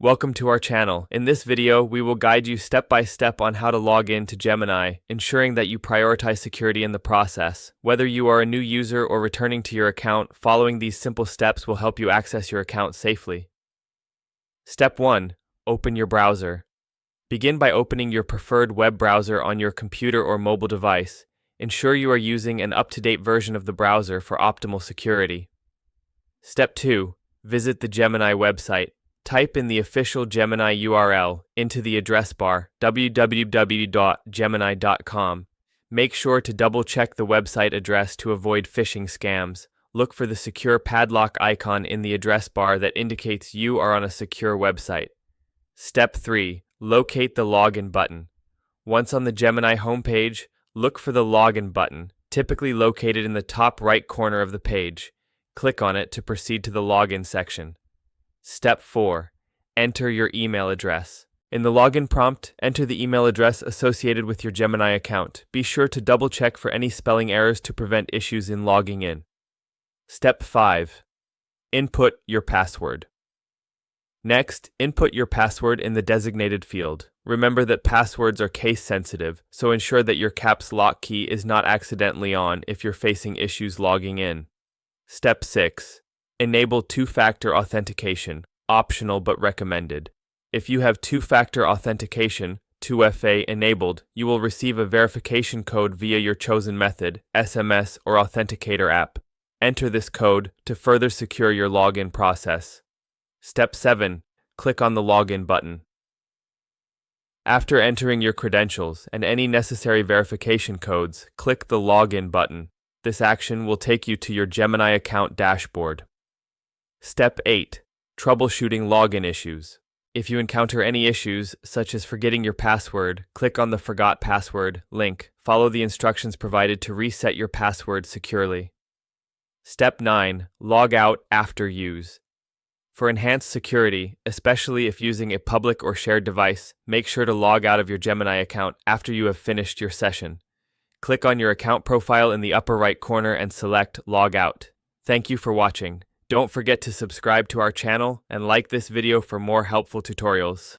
Welcome to our channel. In this video, we will guide you step by step on how to log in to Gemini, ensuring that you prioritize security in the process. Whether you are a new user or returning to your account, following these simple steps will help you access your account safely. Step 1. Open your browser. Begin by opening your preferred web browser on your computer or mobile device. Ensure you are using an up-to-date version of the browser for optimal security. Step 2. Visit the Gemini website. Type in the official Gemini URL into the address bar, www.gemini.com. Make sure to double-check the website address to avoid phishing scams. Look for the secure padlock icon in the address bar that indicates you are on a secure website. Step 3. Locate the login button. Once on the Gemini homepage, look for the login button, typically located in the top right corner of the page. Click on it to proceed to the login section. Step 4. Enter your email address. In the login prompt, enter the email address associated with your Gemini account. Be sure to double-check for any spelling errors to prevent issues in logging in. Step 5. Input your password. Next, input your password in the designated field. Remember that passwords are case-sensitive, so ensure that your caps lock key is not accidentally on if you're facing issues logging in. Step 6. Enable two-factor authentication, optional but recommended. If you have two-factor authentication, 2FA enabled, you will receive a verification code via your chosen method, SMS or authenticator app. Enter this code to further secure your login process. Step 7. Click on the login button. After entering your credentials and any necessary verification codes, click the login button. This action will take you to your Gemini account dashboard. Step 8. Troubleshooting login issues. If you encounter any issues, such as forgetting your password, click on the Forgot Password link. Follow the instructions provided to reset your password securely. Step 9. Log out after use. For enhanced security, especially if using a public or shared device, make sure to log out of your Gemini account after you have finished your session. Click on your account profile in the upper right corner and select Log Out. Thank you for watching. Don't forget to subscribe to our channel and like this video for more helpful tutorials.